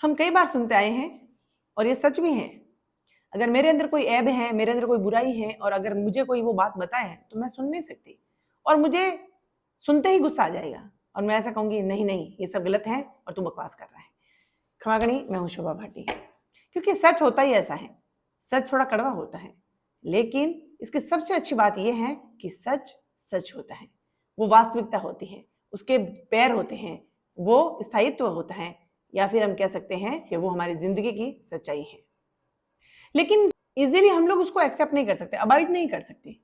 हम कई बार सुनते आए हैं और ये सच भी है। अगर मेरे अंदर कोई ऐब है, मेरे अंदर कोई बुराई है और अगर मुझे कोई वो बात बताए तो मैं सुन नहीं सकती और मुझे सुनते ही गुस्सा आ जाएगा और मैं ऐसा कहूंगी नहीं नहीं ये सब गलत है और तू बकवास कर रहा है। क्षमा करी, मैं हूं शोभा भाटी। क्योंकि सच होता ही ऐसा है। सच थोड़ा कड़वा होता है, लेकिन इसकी सबसे अच्छी बात यह है कि सच सच होता है। वो वास्तविकता होती है, उसके पैर होते हैं, वो स्थायित्व होता है, या फिर हम कह सकते हैं कि वो हमारी जिंदगी की सच्चाई है। लेकिन इजीली हम लोग उसको एक्सेप्ट नहीं कर सकते, अवॉइड नहीं कर सकते।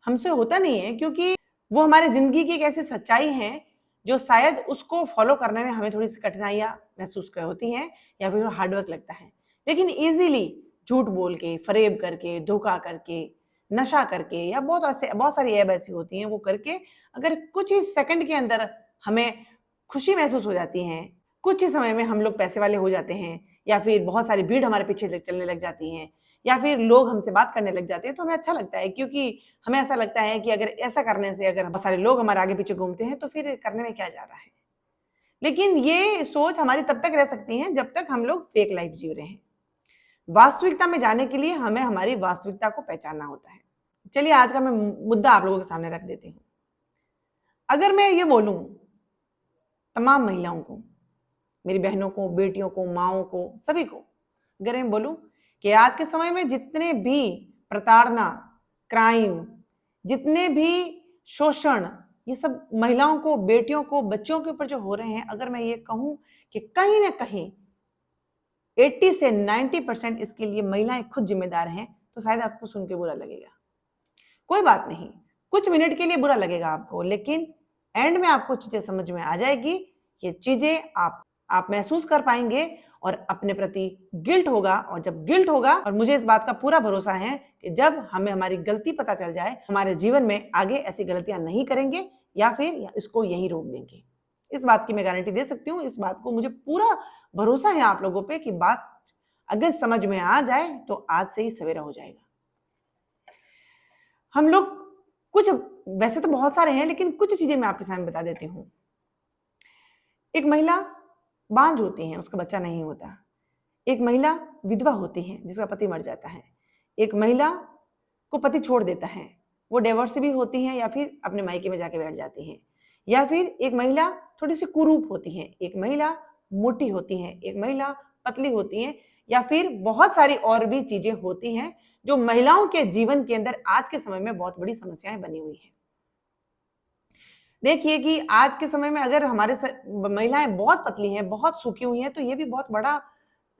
हमसे होता नहीं है क्योंकि वो हमारे जिंदगी की एक ऐसी सच्चाई है जो शायद उसको फॉलो करने में हमें थोड़ी सी कठिनाइयां महसूस होती हैं या फिर हार्डवर्क लगता है। लेकिन इजीली झूठ बोल के, फरेब करके, धोखा करके, नशा करके या बहुत सारी ऐब ऐसी होती हैं वो करके अगर कुछ ही सेकंड के अंदर हमें खुशी महसूस हो जाती है, कुछ ही समय में हम लोग पैसे वाले हो जाते हैं या फिर बहुत सारी भीड़ हमारे पीछे चलने लग जाती है या फिर लोग हमसे बात करने लग जाते हैं तो हमें अच्छा लगता है, क्योंकि हमें ऐसा लगता है कि अगर ऐसा करने से अगर बहुत सारे लोग हमारे आगे पीछे घूमते हैं तो फिर करने में क्या जा रहा है। लेकिन ये सोच हमारी तब तक रह सकती है जब तक हम लोग फेक लाइफ जी रहे हैं। वास्तविकता में जाने के लिए हमें हमारी वास्तविकता को पहचानना होता है। चलिए आज का मैं मुद्दा आप लोगों के सामने रख देती हूँ। अगर मैं ये बोलूं तमाम महिलाओं को, मेरी बहनों को, बेटियों को, माओं को, सभी को, अगर मैं बोलूं कि आज के समय में जितने भी प्रताड़ना, क्राइम, जितने भी शोषण, ये सब महिलाओं को, बेटियों को, बच्चों के ऊपर जो हो रहे हैं, अगर मैं ये कहूं कि कहीं ना कहीं 80 से 90% इसके लिए महिलाएं खुद जिम्मेदार हैं, तो शायद आपको सुन के बुरा लगेगा। कोई बात नहीं, कुछ मिनट के लिए बुरा लगेगा आपको, लेकिन एंड में आपको चीजें समझ में आ जाएगी। ये चीजें आप महसूस कर पाएंगे और अपने प्रति गिल्ट होगा, और जब गिल्ट होगा, और मुझे इस बात का पूरा भरोसा है कि जब हमें हमारी गलती पता चल जाए, हमारे जीवन में आगे ऐसी गलतियां नहीं करेंगे या फिर इसको यही रोक देंगे। इस बात की मैं गारंटी दे सकती हूँ। इस बात को मुझे पूरा भरोसा है आप लोगों पे कि बात अगर समझ में आ जाए तो आज से ही सवेरा हो जाएगा। हम लोग कुछ, वैसे तो बहुत सारे हैं, लेकिन कुछ चीजें मैं आपके सामने बता देती हूँ। एक महिला बांझ होती है, उसका बच्चा नहीं होता। एक महिला विधवा होती है जिसका पति मर जाता है। एक महिला को पति छोड़ देता है, वो डिवोर्स भी होती है या फिर अपने मायके में जाके बैठ जाती है। या फिर एक महिला थोड़ी सी कुरूप होती है, एक महिला मोटी होती है, एक महिला पतली होती है, या फिर बहुत सारी और भी चीजें होती हैं जो महिलाओं के जीवन के अंदर आज के समय में बहुत बड़ी समस्याएं बनी हुई हैं। देखिए कि आज के समय में अगर हमारे महिलाएं बहुत पतली हैं, बहुत सूखी हुई हैं, तो ये भी बहुत बड़ा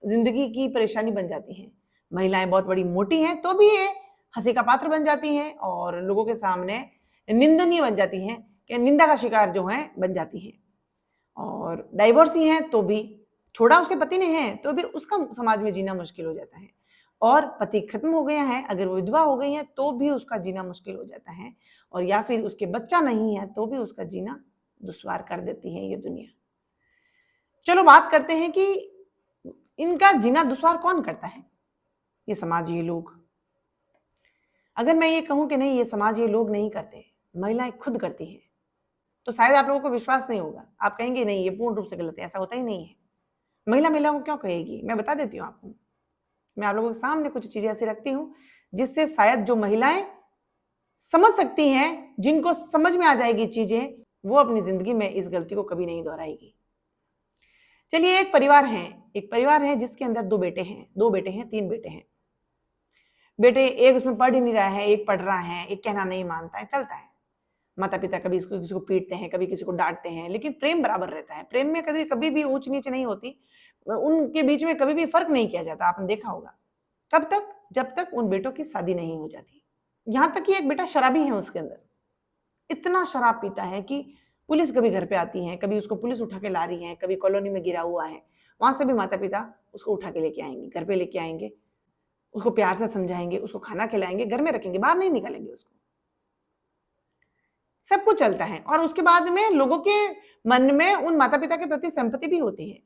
जिंदगी की परेशानी बन जाती है। महिलाएं बहुत बड़ी मोटी हैं तो भी ये हंसी का पात्र बन जाती हैं और लोगों के सामने निंदनीय बन जाती हैं, कि निंदा का शिकार जो है बन जाती हैं। और डाइवोर्सी हैं तो भी, छोड़ा उसके पति ने है तो भी उसका समाज में जीना मुश्किल हो जाता है। और पति खत्म हो गया है, अगर वो विधवा हो गई है तो भी उसका जीना मुश्किल हो जाता है, और या फिर उसके बच्चा नहीं है तो भी उसका जीना दुश्वार कर देती है ये दुनिया। चलो बात करते हैं कि इनका जीना दुश्वार कौन करता है? ये समाज, ये लोग। अगर मैं ये कहूं कि नहीं ये समाज, ये लोग नहीं करते, महिलाएं खुद करती हैं, तो शायद आप लोगों को विश्वास नहीं होगा। आप कहेंगे नहीं ये पूर्ण रूप से गलत है, ऐसा होता ही नहीं है। महिला महिलाओं को क्यों कहेगी? मैं बता देती हूँ आपको। मैं आप लोगों के सामने कुछ चीजें ऐसी रखती हूँ जिससे शायद जो महिलाएं समझ सकती हैं, जिनको समझ में आ जाएगी चीजें, वो अपनी जिंदगी में इस गलती को कभी नहीं दोहराएगी। चलिए, एक परिवार है जिसके अंदर दो बेटे हैं, 3 बेटे हैं। बेटे, एक उसमें पढ़ ही नहीं रहा है, एक पढ़ रहा है, एक कहना नहीं मानता है, चलता है। माता पिता कभी इसको किसी को पीटते हैं, कभी किसी को डांटते हैं, लेकिन प्रेम बराबर रहता है। प्रेम में कभी भी ऊंच नीच नहीं होती, उनके बीच में कभी भी फर्क नहीं किया जाता। आपने देखा होगा। कब तक? जब तक उन बेटों की शादी नहीं हो जाती। यहां तक कि एक बेटा शराबी है, उसके अंदर इतना शराब पीता है कि पुलिस कभी घर पे आती है, कभी उसको पुलिस उठा के ला रही है, कभी कॉलोनी में गिरा हुआ है, वहां से भी माता पिता उसको उठा के लेके आएंगे, घर पे लेके आएंगे, उसको प्यार से समझाएंगे, उसको खाना खिलाएंगे, घर में रखेंगे, बाहर नहीं निकालेंगे उसको। सब कुछ चलता है और उसके बाद में लोगों के मन में उन माता पिता के प्रति सिंपैथी भी होती है।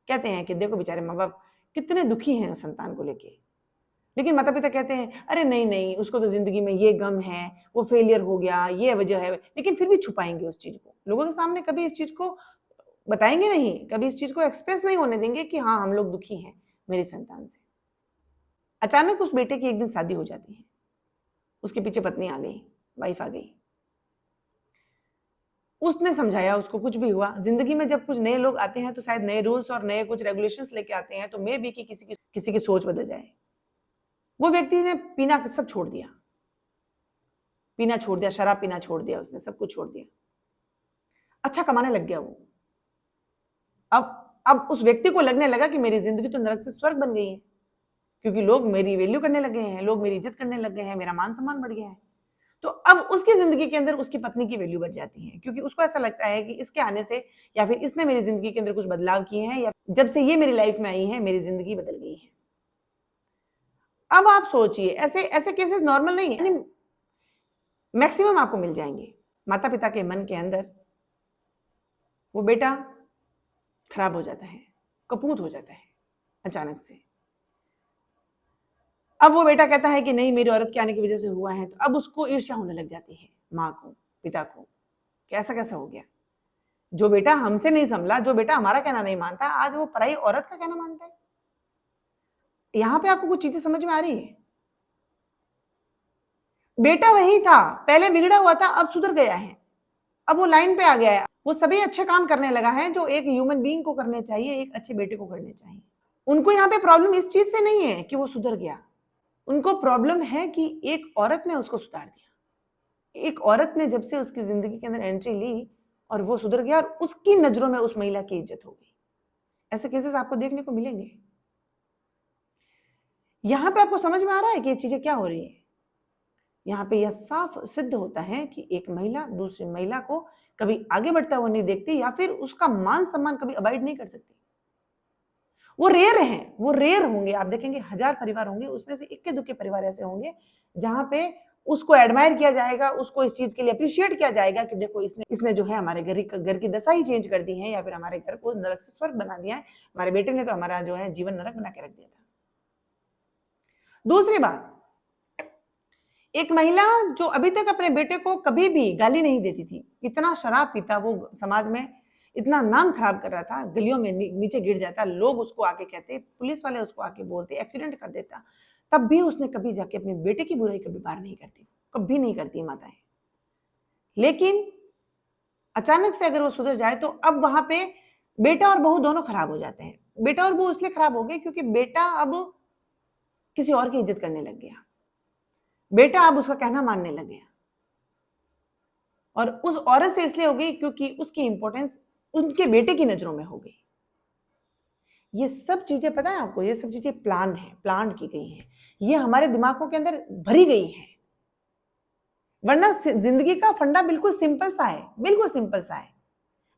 कहते हैं कि देखो बेचारे माँ बाप कितने दुखी हैं उस संतान को लेके। लेकिन माता पिता कहते हैं अरे नहीं नहीं, उसको तो जिंदगी में ये गम है, वो फेलियर हो गया, ये वजह है, लेकिन फिर भी छुपाएंगे उस चीज को, लोगों के सामने कभी इस चीज को बताएंगे नहीं, कभी इस चीज को एक्सप्रेस नहीं होने देंगे कि हाँ हम लोग दुखी हैं मेरी संतान से। अचानक उस बेटे की एक दिन शादी हो जाती है, उसके पीछे पत्नी आ गई, वाइफ आ गई, उसने समझाया, उसको कुछ भी हुआ। जिंदगी में जब कुछ नए लोग आते हैं तो शायद नए रूल्स और नए कुछ रेगुलेशंस लेके आते हैं, तो मे भी कि किसी की सोच बदल जाए। वो व्यक्ति ने पीना सब छोड़ दिया, पीना छोड़ दिया, शराब पीना छोड़ दिया, उसने सब कुछ छोड़ दिया, अच्छा कमाने लग गया वो। अब उस व्यक्ति को लगने लगा कि मेरी जिंदगी तो नरक से स्वर्ग बन गई है, क्योंकि लोग मेरी वैल्यू करने लगे हैं, लोग मेरी इज्जत करने लग गए हैं, मेरा मान सम्मान बढ़ गया है। तो अब उसकी जिंदगी के अंदर उसकी पत्नी की वैल्यू बढ़ जाती है, क्योंकि उसको ऐसा लगता है कि इसके आने से या फिर इसने मेरी जिंदगी के अंदर कुछ बदलाव किए हैं, या जब से ये मेरी लाइफ में आई है मेरी जिंदगी बदल गई है। अब आप सोचिए, ऐसे ऐसे केसेस नॉर्मल नहीं है, मैक्सिमम आपको मिल जाएंगे। माता पिता के मन के अंदर वो बेटा खराब हो जाता है, कपूत हो जाता है अचानक से। अब वो बेटा कहता है कि नहीं मेरी औरत के आने की वजह से हुआ है, तो अब उसको ईर्ष्या होने लग जाती है माँ को, पिता को, कि ऐसा कैसा हो गया। जो बेटा हमसे नहीं संभला, जो बेटा हमारा कहना नहीं मानता, आज वो पराई औरत का कहना मानता है। यहां पे आपको कुछ चीजें समझ में आ रही है? बेटा वही था, पहले बिगड़ा हुआ था, अब सुधर गया है, अब वो लाइन पे आ गया है, वो सभी अच्छे काम करने लगा है जो एक ह्यूमन बीइंग को करने चाहिए, एक अच्छे बेटे को करने चाहिए। उनको यहाँ पे प्रॉब्लम इस चीज से नहीं है कि वो सुधर गया, उनको प्रॉब्लम है कि एक औरत ने उसको सुधार दिया। एक औरत ने जब से उसकी जिंदगी के अंदर एंट्री ली और वो सुधर गया, और उसकी नजरों में उस महिला की इज्जत हो गई। ऐसे केसेस आपको देखने को मिलेंगे। यहां पे आपको समझ में आ रहा है कि ये चीजें क्या हो रही है? यहाँ पे यह साफ सिद्ध होता है कि एक महिला दूसरी महिला को कभी आगे बढ़ता हुआ नहीं देखती, या फिर उसका मान सम्मान कभी अवॉइड नहीं कर सकती। वो रेयर हैं, वो रेयर होंगे, आप देखेंगे 1000 परिवार होंगे, उसमें से इक्के दुक्के परिवार ऐसे होंगे जहां पे उसको एडमायर किया जाएगा, उसको इस चीज के लिए अप्रिशिएट किया जाएगा कि देखो इसने जो है हमारे घर की दशा ही चेंज कर दी है, या फिर हमारे घर को नरक से स्वर्ग बना दिया है, हमारे बेटे ने तो हमारा जो है जीवन नरक बना के रख दिया था। दूसरी बात, एक महिला जो अभी तक अपने बेटे को कभी भी गाली नहीं देती थी, इतना शराब पीता, वो समाज में इतना नाम खराब कर रहा था, गलियों में नीचे गिर जाता, लोग उसको आके कहते, पुलिस वाले उसको आके बोलते, एक्सीडेंट कर देता, तब भी उसने कभी जाके अपने बेटे की बुराई कभी बार नहीं करती, कभी नहीं करती माताएं। लेकिन अचानक से अगर वो सुधर जाए तो अब वहां पे बेटा और बहू दोनों खराब हो जाते हैं। बेटा और बहू इसलिए खराब हो गए क्योंकि बेटा अब किसी और की इज्जत करने लग गया, बेटा अब उसका कहना मानने लग गया, और उस औरत से इसलिए हो गई क्योंकि उसकी इंपॉर्टेंस उनके बेटे की नजरों में हो गई। ये सब चीजें पता है आपको, ये सब चीजें प्लान की गई हैं, ये हमारे दिमागों के अंदर भरी गई है। वरना जिंदगी का फंडा बिल्कुल सिंपल सा है, बिल्कुल सिंपल सा है।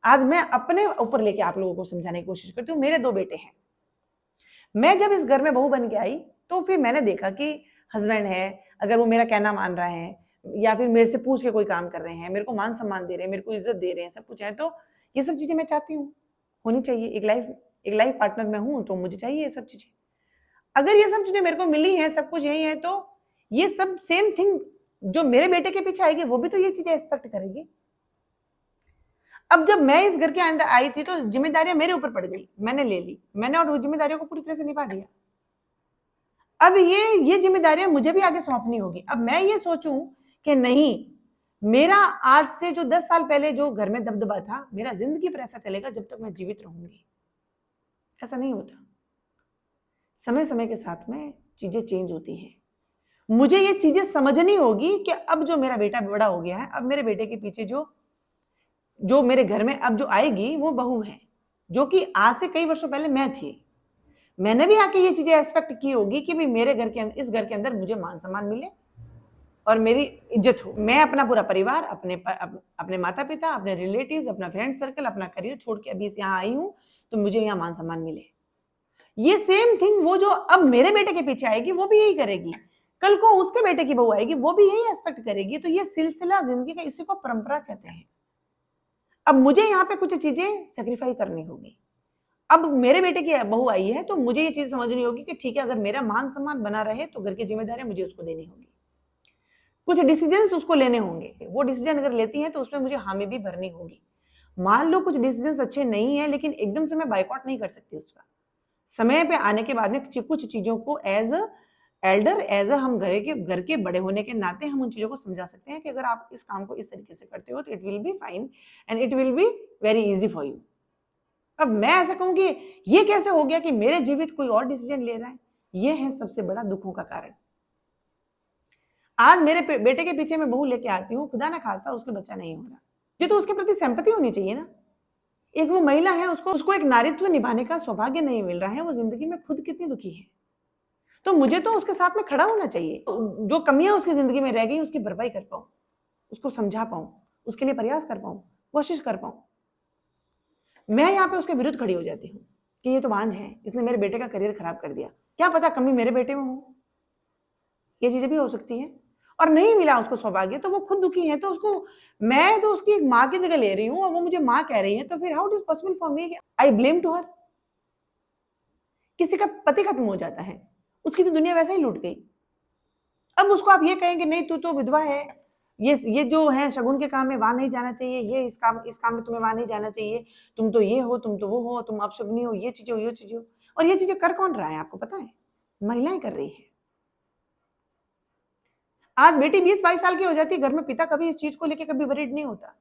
आज मैं अपने ऊपर लेके आप लोगों को समझाने की कोशिश करती हूँ। मेरे 2 बेटे हैं, मैं जब इस घर में बहू बन के आई तो फिर मैंने देखा कि हस्बैंड है, अगर वो मेरा कहना मान रहा है या फिर मेरे से पूछ के कोई काम कर रहे हैं, मेरे को मान सम्मान दे रहे हैं, मेरे को इज्जत दे रहे हैं, सब कुछ है, तो ये सब चीजें मैं चाहती हूँ, होनी चाहिए। एक लाइफ पार्टनर में हूँ तो मुझे चाहिए ये सब चीजें। अगर ये सब चीजें मेरे को मिली हैं, सब कुछ यही है, तो ये सब सेम थिंग जो मेरे बेटे के पीछे आएगी वो भी तो ये चीजें एक्सपेक्ट करेगी। अब जब मैं इस घर के अंदर आई थी तो जिम्मेदारियां मेरे ऊपर पड़ गई, मैंने ले ली, मैंने और जिम्मेदारियों को पूरी तरह से निभा दिया। अब ये जिम्मेदारियां मुझे भी आगे सौंपनी होगी। अब मैं ये सोचूं कि नहीं, मेरा आज से जो 10 साल पहले जो घर में दबदबा था, मेरा जिंदगी पर ऐसा चलेगा जब तक मैं जीवित रहूंगी। ऐसा नहीं होता, समय समय के साथ में चीजें चेंज होती हैं। मुझे ये चीजें समझनी होगी कि अब जो मेरा बेटा बड़ा हो गया है, अब मेरे बेटे के पीछे जो मेरे घर में अब जो आएगी वो बहू है, जो कि आज से कई वर्षों पहले मैं थी। मैंने भी आके ये चीजें एक्सपेक्ट की होगी कि भाई मेरे घर के अंदर, इस घर के अंदर मुझे मान सम्मान मिले और मेरी इज्जत हो। मैं अपना पूरा परिवार, अपने माता पिता, अपने रिलेटिव्स, अपना फ्रेंड सर्कल, अपना करियर छोड़ के अभी यहाँ आई हूँ तो मुझे यहाँ मान सम्मान मिले। ये सेम थिंग वो जो अब मेरे बेटे के पीछे आएगी वो भी यही करेगी, कल को उसके बेटे की बहू आएगी वो भी यही एक्सपेक्ट करेगी। तो ये सिलसिला जिंदगी का, इसी को परंपरा कहते हैं। अब मुझे यहाँ पे कुछ चीजें सेक्रीफाइस करनी होगी। अब मेरे बेटे की बहू आई है तो मुझे ये चीज समझनी होगी कि ठीक है, अगर मेरा मान सम्मान बना रहे तो घर की जिम्मेदारियां मुझे उसको देनी होगी, कुछ डिसीजंस उसको लेने होंगे। वो डिसीजन अगर लेती है तो उसमें मुझे हामी भी भरनी होगी। मान लो कुछ डिसीजंस अच्छे नहीं है, लेकिन एकदम से मैं बाइकआउट नहीं कर सकती उसका। समय पे आने के बाद में कुछ चीजों को एज एल्डर, एज हम घर के बड़े होने के नाते हम उन चीजों को समझा सकते हैं कि अगर आप इस काम को इस तरीके से करते हो तो it will be fine and it will be very easy for you. अब मैं ऐसा कहूं कि ये कैसे हो गया कि मेरे जीवित कोई और डिसीजन ले रहा है, ये है सबसे बड़ा दुखों का कारण। आज मेरे बेटे के पीछे मैं बहू लेके आती हूँ, खुदा ना खास्ता उसके बच्चा नहीं हो रहा, ये तो उसके प्रति सिंपैथी होनी चाहिए ना। एक वो महिला है, उसको एक नारीत्व निभाने का सौभाग्य नहीं मिल रहा है, वो जिंदगी में खुद कितनी दुखी है, तो मुझे तो उसके साथ में खड़ा होना चाहिए। जो कमियां उसकी जिंदगी में रह गई उसकी भरपाई कर पाऊं, उसको समझा पाऊं, उसके लिए प्रयास कर पाऊं, कोशिश कर पाऊं। मैं यहाँ पे उसके विरुद्ध खड़ी हो जाती हूँ कि ये तो बांझ है, इसने मेरे बेटे का करियर खराब कर दिया, क्या पता कमी मेरे बेटे में हो, ये चीजें भी हो सकती है। और नहीं मिला उसको सौभाग्य तो वो खुद दुखी है, तो मैं तो उसकी एक माँ की जगह ले रही हूँ और वो मुझे माँ कह रही है, तो फिर how it is possible for me I blame to her. किसी का पति खत्म हो जाता है, उसकी तो दुनिया वैसे ही लूट गई, अब उसको आप ये कहेंगे नहीं तू तो विधवा है, ये जो है शगुन के काम में वहां नहीं जाना चाहिए, ये इस काम में तुम्हें वहां नहीं जाना चाहिए, तुम तो ये हो, तुम तो वो हो, तुम अपशगुनी हो, ये चीजें हो। और ये चीजें कर कौन रहा है आपको पता है? महिलाएं कर रही है। आज बेटी 20-22 साल की हो जाती है, घर में पिता कभी इस चीज को लेकर कभी वरीड नहीं होता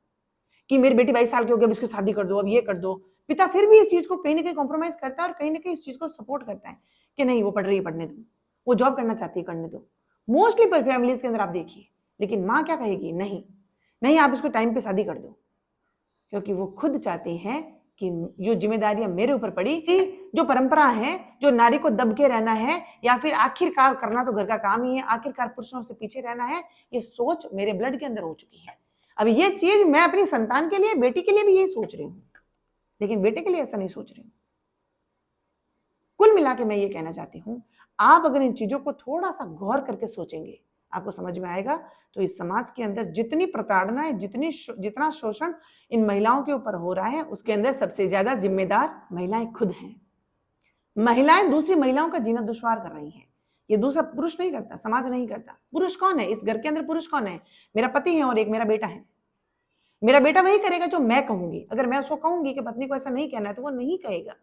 कि मेरी बेटी 22 साल की हो गई, अब इसकी शादी कर दो, अब ये कर दो। पिता फिर भी इस चीज को कहीं ना कहीं कॉम्प्रोमाइज करता है और कहीं ना कहीं इस चीज को सपोर्ट करता है कि नहीं वो पढ़ रही है, पढ़ने दो, वो जॉब करना चाहती है, करने दो। मोस्टली पर फैमिलीज के अंदर आप देखिए, लेकिन माँ क्या कहेगी, नहीं नहीं आप इसको टाइम पे शादी कर दो, क्योंकि वो खुद चाहती हैं कि जो जिम्मेदारियां मेरे ऊपर पड़ी थी, जो परंपरा है, जो नारी को दब के रहना है या फिर आखिरकार करना तो घर का काम ही है, आखिरकार पुरुषों से पीछे रहना है, ये सोच मेरे ब्लड के अंदर हो चुकी है। अब ये चीज मैं अपनी संतान के लिए, बेटी के लिए भी यही सोच रही हूँ, लेकिन बेटे के लिए ऐसा नहीं सोच रही हूँ। कुल मिला के मैं ये कहना चाहती हूँ, आप अगर इन चीजों को थोड़ा सा गौर करके सोचेंगे, आपको समझ में आएगा। तो इस समाज के अंदर जितनी प्रताड़ना है, जितना शोषण इन महिलाओं के ऊपर हो रहा है, उसके अंदर सबसे ज्यादा जिम्मेदार महिलाएं खुद हैं। महिलाएं दूसरी महिलाओं का जीना दुश्वार कर रही हैं। ये दूसरा पुरुष नहीं करता, समाज नहीं करता। पुरुष कौन है इस घर के अंदर? पुरुष कौन है? मेरा पति है और एक मेरा बेटा है। मेरा बेटा वही करेगा जो मैं कहूंगी। अगर मैं उसको कहूंगी कि पत्नी को ऐसा नहीं कहना है तो वो नहीं कहेगा।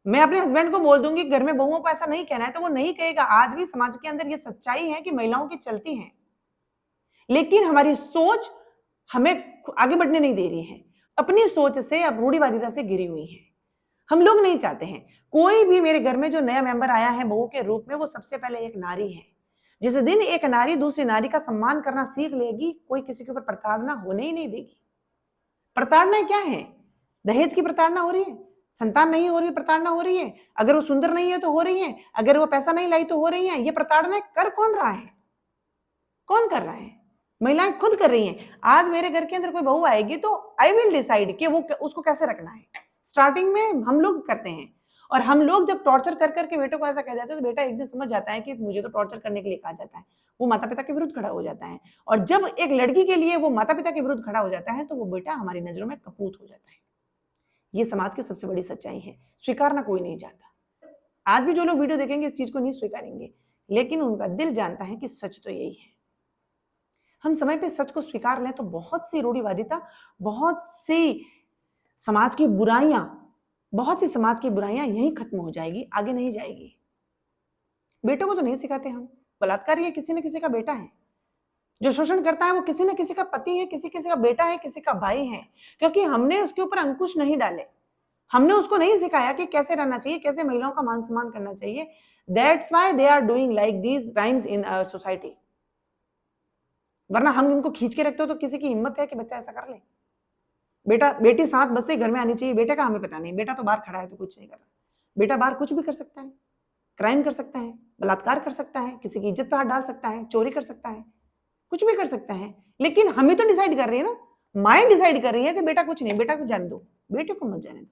मैं अपने हस्बैंड को बोल दूंगी घर में बहुओं को ऐसा नहीं कहना है तो वो नहीं कहेगा। आज भी समाज के अंदर ये सच्चाई है कि महिलाओं की चलती हैं, लेकिन हमारी सोच हमें आगे बढ़ने नहीं दे रही है। अपनी सोच से, अब रूढ़िवादिता से घिरी हुई है। हम लोग नहीं चाहते हैं कोई भी मेरे घर में जो नया मेंबर आया है बहू के रूप में, वो सबसे पहले एक नारी है। जिस दिन एक नारी दूसरी नारी का सम्मान करना सीख लेगी, कोई किसी के ऊपर प्रताड़ना होने ही नहीं देगी। प्रताड़ना क्या है? दहेज की प्रताड़ना हो रही है, संतान नहीं हो रही प्रताड़ना हो रही है, अगर वो सुंदर नहीं है तो हो रही है, अगर वो पैसा नहीं लाई तो हो रही है। ये प्रताड़ना कर कौन रहा है? कौन कर रहा है? महिलाएं खुद कर रही हैं। आज मेरे घर के अंदर कोई बहू आएगी तो आई विल डिसाइड कि वो उसको कैसे रखना है। स्टार्टिंग में हम लोग करते हैं, और हम लोग जब टॉर्चर कर करके बेटे को ऐसा कह देते हैं तो बेटा एक दिन समझ जाता है कि मुझे तो टॉर्चर करने के लिए कहा जाता है। वो माता पिता के विरुद्ध खड़ा हो जाता है, और जब एक लड़की के लिए वो माता पिता के विरुद्ध खड़ा हो जाता है तो वो बेटा हमारी नजरों में कपूत हो जाता है। ये समाज की सबसे बड़ी सच्चाई है, स्वीकारना कोई नहीं चाहता। आज भी जो लोग वीडियो देखेंगे इस चीज को नहीं स्वीकारेंगे, लेकिन उनका दिल जानता है कि सच तो यही है। हम समय पे सच को स्वीकार लें तो बहुत सी रूढ़िवादिता, बहुत सी समाज की बुराइयां यहीं खत्म हो जाएगी, आगे नहीं जाएगी। बेटों को तो नहीं सिखाते हम। बलात्कारी है किसी न किसी का बेटा है, जो शोषण करता है वो किसी न किसी का पति है, किसी किसी का बेटा है, किसी का भाई है, क्योंकि हमने उसके ऊपर अंकुश नहीं डाले। हमने उसको नहीं सिखाया कि कैसे रहना चाहिए, कैसे महिलाओं का मान सम्मान करना चाहिए। That's why they are doing like these crimes in our society. वरना हम इनको खींच के रखते हो तो किसी की हिम्मत है कि बच्चा ऐसा कर ले? बेटा बेटी 7 बजे घर में आनी चाहिए, बेटे का हमें पता नहीं, बेटा तो बाहर खड़ा है तो कुछ नहीं कर रहा। बेटा बाहर कुछ भी कर सकता है, क्राइम कर सकता है, बलात्कार कर सकता है, किसी की इज्जत पे हाथ डाल सकता है, चोरी कर सकता है, कुछ भी कर सकता है। लेकिन हम ही तो डिसाइड कर रही है ना, माइंड डिसाइड कर रही है कि बेटा कुछ नहीं, बेटा को जाने दो, बेटे को मत जाने दो।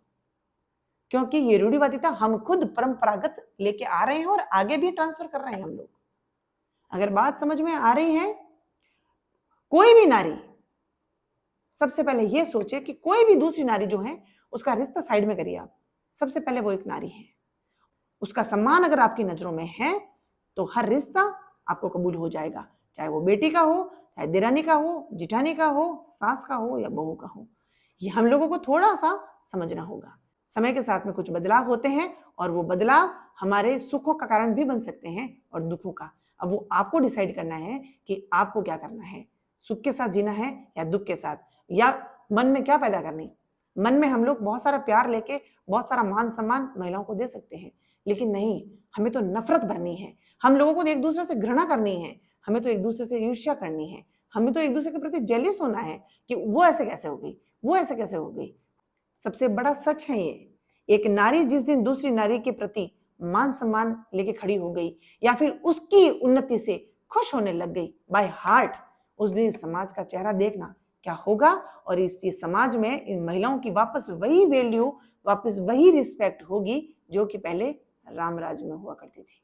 क्योंकि ये रूढ़िवादिता हम खुद परंपरागत लेके आ रहे हैं और आगे भी ट्रांसफर कर रहे हैं हम लोग। अगर बात समझ में आ रही है, कोई भी नारी सबसे पहले ये सोचे कि कोई भी दूसरी नारी जो है उसका रिश्ता साइड में करिए आप। सबसे पहले वो एक नारी है, उसका सम्मान अगर आपकी नजरों में है तो हर रिश्ता आपको कबूल हो जाएगा, चाहे वो बेटी का हो, चाहे देरानी का हो, जिठानी का हो, सास का हो या बहू का हो। ये हम लोगों को थोड़ा सा समझना होगा। समय के साथ में कुछ बदलाव होते हैं और वो बदलाव हमारे सुखों का कारण भी बन सकते हैं और दुखों का। अब वो आपको डिसाइड करना है कि आपको क्या करना है, सुख के साथ जीना है या दुख के साथ, या मन में क्या पैदा करनी। मन में हम लोग बहुत सारा प्यार लेके बहुत सारा मान सम्मान महिलाओं को दे सकते हैं, लेकिन नहीं, हमें तो नफरत भरनी है। हम लोगों को तो एक दूसरे से घृणा करनी है, हमें तो एक दूसरे से ईर्ष्या करनी है, हमें तो एक दूसरे के प्रति जेलिस होना है कि वो ऐसे कैसे हो गई, वो ऐसे कैसे हो गई। सबसे बड़ा सच है ये, एक नारी जिस दिन दूसरी नारी के प्रति मान सम्मान लेके खड़ी हो गई या फिर उसकी उन्नति से खुश होने लग गई बाय हार्ट, उस दिन समाज का चेहरा देखना क्या होगा। और इस समाज में इन महिलाओं की वापस वही वैल्यू, वापस वही रिस्पेक्ट होगी जो कि पहले रामराज में हुआ करती थी।